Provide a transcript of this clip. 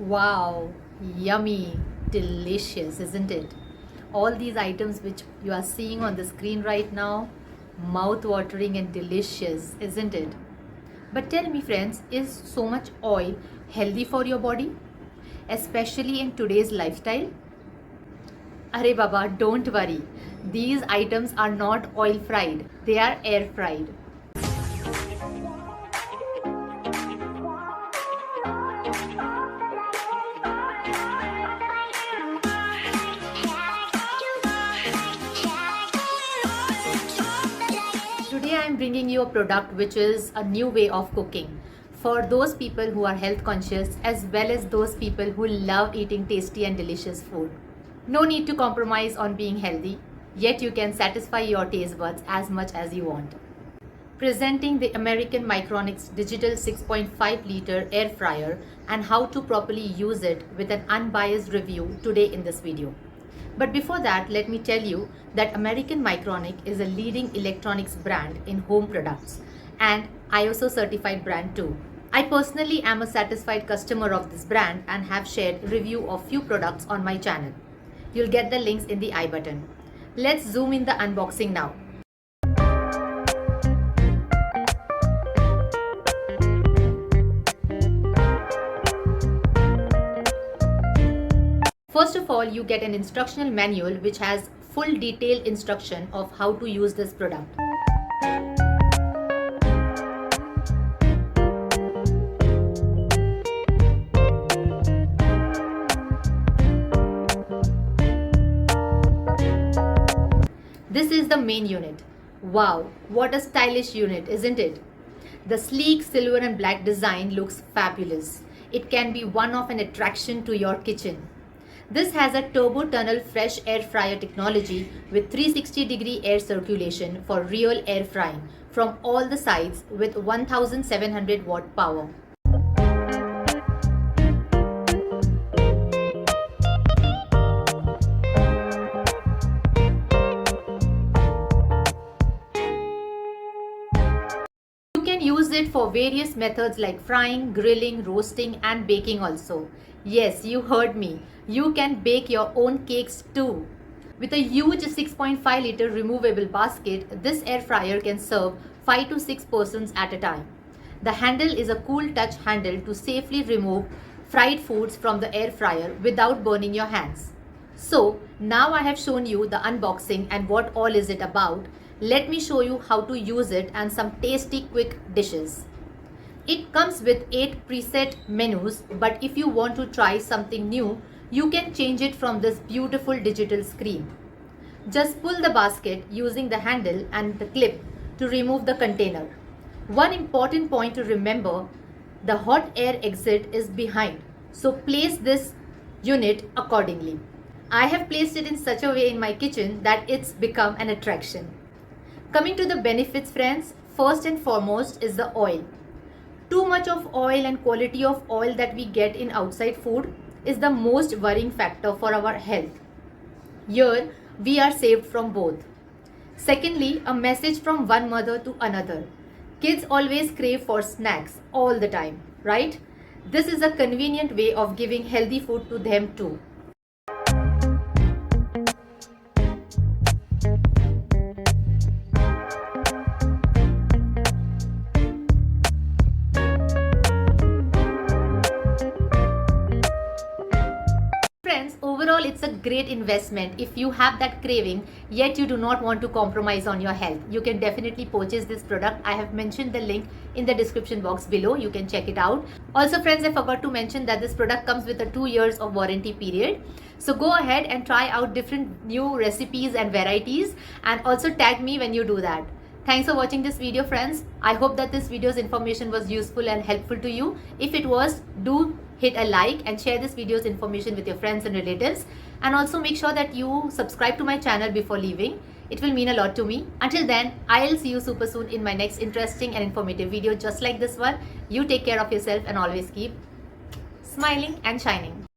Wow, yummy, delicious, isn't it? All these items which you are seeing on the screen right now, mouth-watering and delicious, isn't it? But tell me friends, is so much oil healthy for your body? Especially in today's lifestyle? Arey Baba, don't worry. These items are not oil fried, they are air fried. Today I am bringing you a product which is a new way of cooking for those people who are health conscious as well as those people who love eating tasty and delicious food. No need to compromise on being healthy, yet you can satisfy your taste buds as much as you want. Presenting the American MICRONIC's Digital 6.5 liter air fryer and how to properly use it with an unbiased review today in this video. But before that, let me tell you that American MICRONIC is a leading electronics brand in home products and ISO certified brand too. I personally am a satisfied customer of this brand and have shared review of few products on my channel. You'll get the links in the I button. Let's zoom in the unboxing now. First of all, you get an instructional manual which has full detailed instruction of how to use this product. This is the main unit. Wow, what a stylish unit, isn't it? The sleek silver and black design looks fabulous. It can be one of an attraction to your kitchen. This has a TurboTunnel Fresh Airfryer Technology with 360-degree air circulation for real air frying from all the sides with 1700 watt power. You can use it for various methods like frying, grilling, roasting and baking also. Yes, you heard me. You can bake your own cakes too. With a huge 6.5 liter removable basket, this air fryer can serve 5 to 6 persons at a time. The handle is a cool touch handle to safely remove fried foods from the air fryer without burning your hands. So now I have shown you the unboxing and what all is it about. Let me show you how to use it and some tasty quick dishes. It comes with 8 preset menus, but if you want to try something new, you can change it from this beautiful digital screen. Just pull the basket using the handle and the clip to remove the container. One important point to remember, the hot air exit is behind, so place this unit accordingly. I have placed it in such a way in my kitchen that it's become an attraction. Coming to the benefits friends, first and foremost is the oil. Too much of oil and quality of oil that we get in outside food is the most worrying factor for our health. Here, we are saved from both. Secondly, a message from one mother to another. Kids always crave for snacks all the time, right? This is a convenient way of giving healthy food to them too. Overall, it's a great investment. If you have that craving, yet you do not want to compromise on your health, you can definitely purchase this product. I have mentioned the link in the description box below. You can check it out. Also friends, I forgot to mention that this product comes with a 2 years of warranty period. So go ahead and try out different new recipes and varieties and also tag me when you do that. Thanks for watching this video friends. I hope that this video's information was useful and helpful to you. If it was, do hit a like and share this video's information with your friends and relatives. And also make sure that you subscribe to my channel before leaving. It will mean a lot to me. Until then, I'll see you super soon in my next interesting and informative video just like this one. You take care of yourself and always keep smiling and shining.